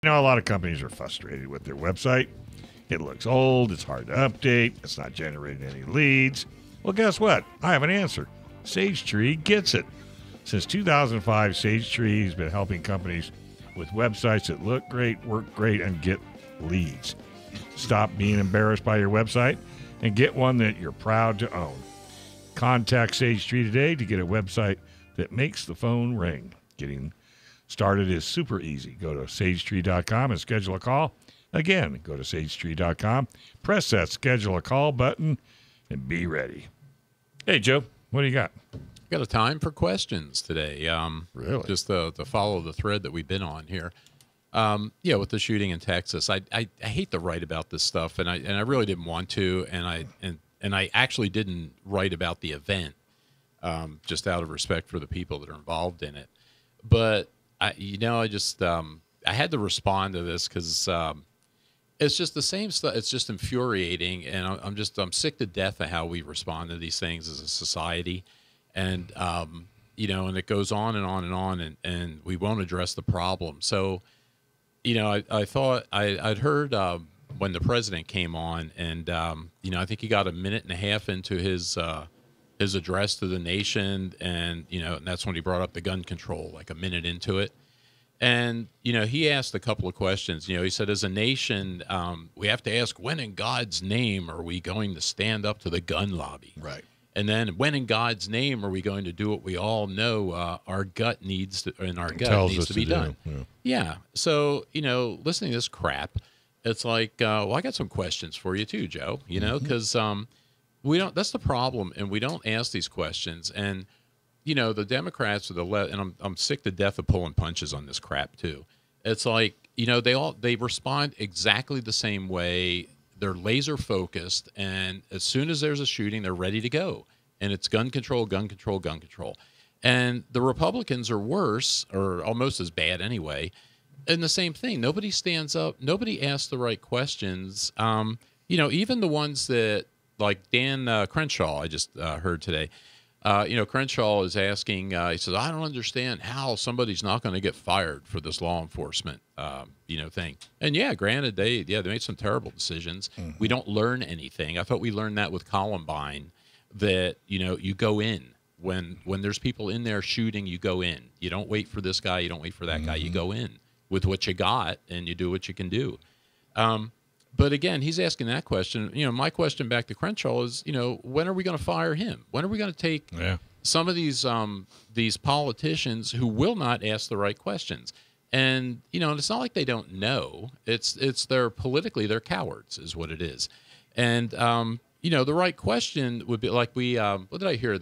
You know, a lot of companies are frustrated with their website. It looks old, it's hard to update, it's not generating any leads. Well, guess what? I have an answer. SageTree gets it. Since 2005, SageTree has been helping companies with websites that look great, work great, and get leads. Stop being embarrassed by your website and get one that you're proud to own. Contact SageTree today to get a website that makes the phone ring. Getting started is super easy. Go to sagetree.com and schedule a call. Again, go to sagetree.com, press that schedule a call button, and be ready. Hey, Joe, what do you got? Got a time for questions today. Really? Just to follow the thread that we've been on here. Yeah, with the shooting in Texas, I hate to write about this stuff, and I really didn't want to, and I actually didn't write about the event, just out of respect for the people that are involved in it. But I had to respond to this because it's just the same stuff. It's just infuriating, and I'm sick to death of how we respond to these things as a society, and and it goes on and on and on, and we won't address the problem. So, I thought I'd heard when the president came on, and I think he got a minute and a half into his address to the nation, and that's when he brought up the gun control, like a minute into it. And, he asked a couple of questions. He said, as a nation, we have to ask, when in God's name are we going to stand up to the gun lobby? Right. And then when in God's name are we going to do what we all know our gut needs to, and our gut needs to be done? Yeah. So, listening to this crap, it's like, well, I got some questions for you too, Joe, because we don't, that's the problem. And we don't ask these questions. And, the Democrats or the left, and I'm sick to death of pulling punches on this crap too. It's like, they respond exactly the same way. They're laser focused, and as soon as there's a shooting, they're ready to go. And it's gun control, gun control, gun control. And the Republicans are worse, or almost as bad anyway. And the same thing. Nobody stands up. Nobody asks the right questions. Even the ones that, like Dan Crenshaw, I just heard today. Crenshaw is asking, he says, I don't understand how somebody's not going to get fired for this law enforcement, thing. And yeah, granted, they made some terrible decisions. Mm-hmm. We don't learn anything. I thought we learned that with Columbine, that, you go in when there's people in there shooting, you go in. You don't wait for this guy. You don't wait for that guy. You go in with what you got and you do what you can do. But again, he's asking that question. My question back to Crenshaw is, when are we going to fire him? When are we going to take some of these politicians who will not ask the right questions? And it's not like they don't know. It's they're cowards, is what it is. And the right question would be like what did I hear?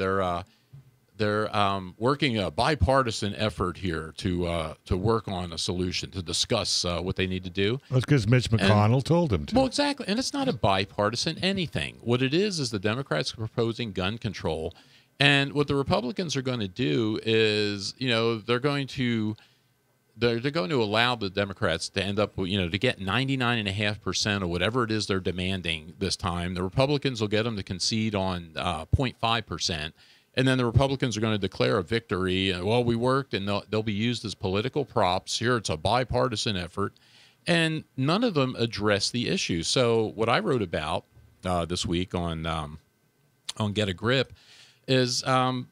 They're working a bipartisan effort here to work on a solution, to discuss what they need to do. That's because Mitch McConnell told them to. Well, exactly. And it's not a bipartisan anything. What it is the Democrats are proposing gun control. And what the Republicans are going to do is, they're going to allow the Democrats to end up, to get 99.5% of whatever it is they're demanding this time. The Republicans will get them to concede on 0.5%. And then the Republicans are going to declare a victory. Well, we worked, and they'll be used as political props. Here, it's a bipartisan effort. And none of them address the issue. So what I wrote about this week on Get a Grip is, some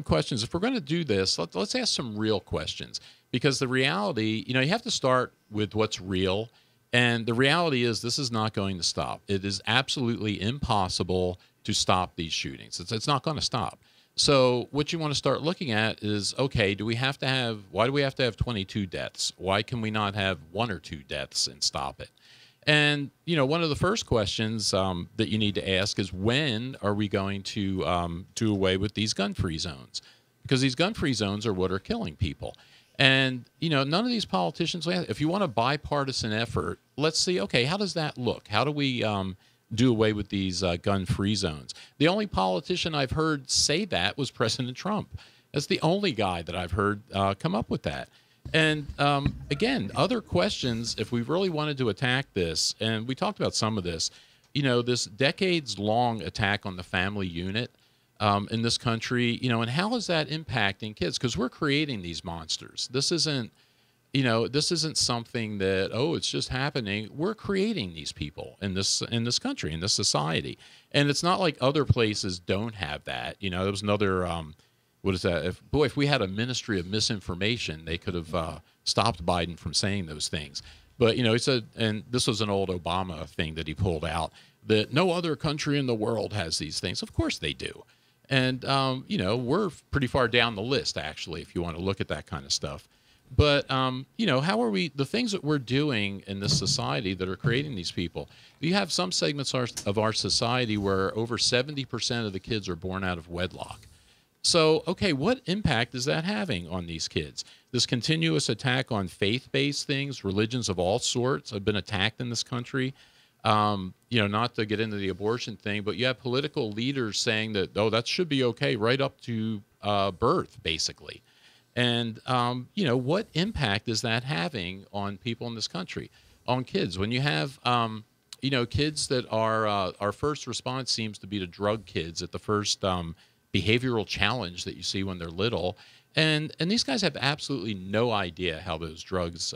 questions. If we're going to do this, let's ask some real questions. Because the reality, you have to start with what's real. And the reality is this is not going to stop. It is absolutely impossible to stop these shootings. It's not going to stop. So what you want to start looking at is, okay, why do we have to have 22 deaths? Why can we not have 1 or 2 deaths and stop it? And, one of the first questions that you need to ask is, when are we going to do away with these gun-free zones? Because these gun-free zones are what are killing people. And, none of these politicians, if you want a bipartisan effort, let's see, okay, how does that look? How do we do away with these gun-free zones? The only politician I've heard say that was President Trump. That's the only guy that I've heard come up with that. And again, other questions, if we really wanted to attack this, and we talked about some of this, this decades-long attack on the family unit in this country, and how is that impacting kids? Because we're creating these monsters. This isn't, this isn't something that, it's just happening. We're creating these people in this country, in this society. And it's not like other places don't have that. There was another, what is that? If we had a ministry of misinformation, they could have stopped Biden from saying those things. But, he said, and this was an old Obama thing that he pulled out, that no other country in the world has these things. Of course they do. And, we're pretty far down the list, actually, if you want to look at that kind of stuff. But, how are we, the things that we're doing in this society that are creating these people, you have some segments of our society where over 70% of the kids are born out of wedlock. So, okay, what impact is that having on these kids? This continuous attack on faith-based things, religions of all sorts have been attacked in this country. Not to get into the abortion thing, but you have political leaders saying that, that should be okay right up to birth, basically. And, what impact is that having on people in this country, on kids? When you have, kids that are, our first response seems to be to drug kids at the first behavioral challenge that you see when they're little. And these guys have absolutely no idea how those drugs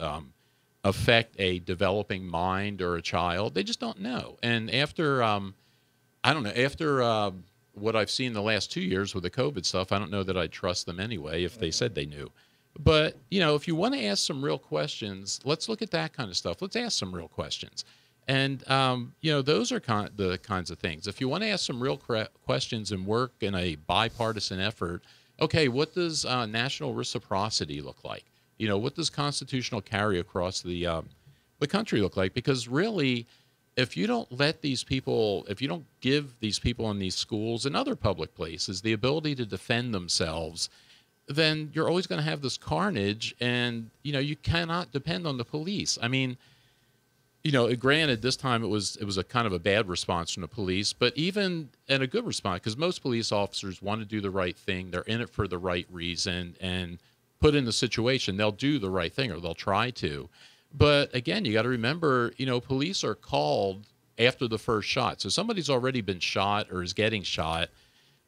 affect a developing mind or a child. They just don't know. And after, after what I've seen the last 2 years with the COVID stuff, I don't know that I'd trust them anyway if they said they knew. But, if you want to ask some real questions, let's look at that kind of stuff. Let's ask some real questions. And, those are the kinds of things. If you want to ask some real questions and work in a bipartisan effort, okay, what does national reciprocity look like? What does constitutional carry across the country look like? Because really, if you don't let these people, if you don't give these people in these schools and other public places the ability to defend themselves, then you're always going to have this carnage, and you cannot depend on the police. I mean, granted, this time it was a kind of a bad response from the police, but even and a good response, because most police officers want to do the right thing. They're in it for the right reason, and put in the situation, they'll do the right thing, or they'll try to. But again, you got to remember, police are called after the first shot. So somebody's already been shot or is getting shot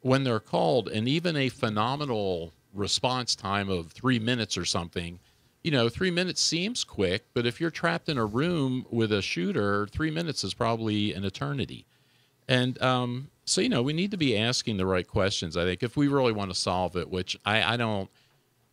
when they're called, and even a phenomenal response time of 3 minutes or something, 3 minutes seems quick, but if you're trapped in a room with a shooter, 3 minutes is probably an eternity. And so, we need to be asking the right questions, I think, if we really want to solve it, which I don't.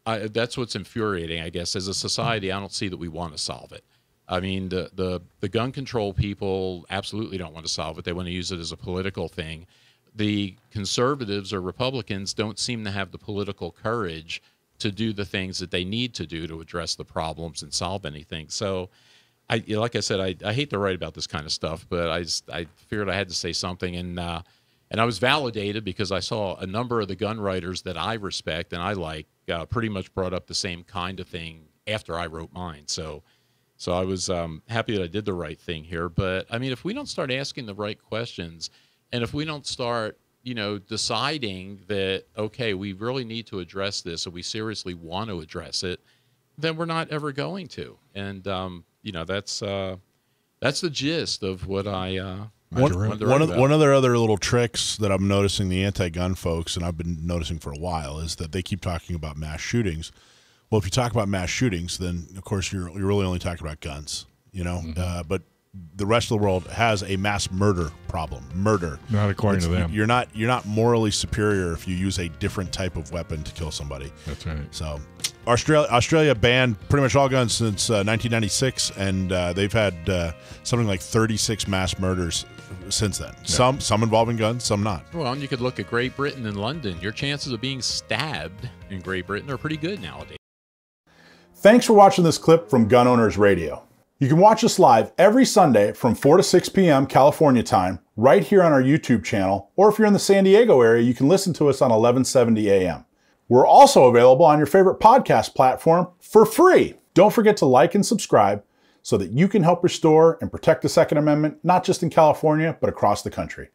That's what's infuriating, I guess. As a society, I don't see that we want to solve it. I mean, the gun control people absolutely don't want to solve it. They want to use it as a political thing. The conservatives or Republicans don't seem to have the political courage to do the things that they need to do to address the problems and solve anything. So, like I said, I hate to write about this kind of stuff, but I figured I had to say something. And I was validated because I saw a number of the gun writers that I respect and I like pretty much brought up the same kind of thing after I wrote mine. So I was happy that I did the right thing here. But, I mean, if we don't start asking the right questions, and if we don't start, deciding that, okay, we really need to address this and we seriously want to address it, then we're not ever going to. And, that's the gist of what I One of their other little tricks that I'm noticing the anti-gun folks, and I've been noticing for a while, is that they keep talking about mass shootings. Well, if you talk about mass shootings, then of course you're really only talking about guns, But the rest of the world has a mass murder problem. Murder, not according to them. You're not morally superior if you use a different type of weapon to kill somebody. That's right. So, Australia banned pretty much all guns since 1996, and they've had something like 36 mass murders since then. Yeah. Some involving guns, some not. Well, and you could look at Great Britain and London. Your chances of being stabbed in Great Britain are pretty good nowadays. Thanks for watching this clip from Gun Owners Radio. You can watch us live every Sunday from 4 to 6 p.m. California time, right here on our YouTube channel, or if you're in the San Diego area, you can listen to us on 1170 a.m. We're also available on your favorite podcast platform for free. Don't forget to like and subscribe so that you can help restore and protect the Second Amendment, not just in California, but across the country.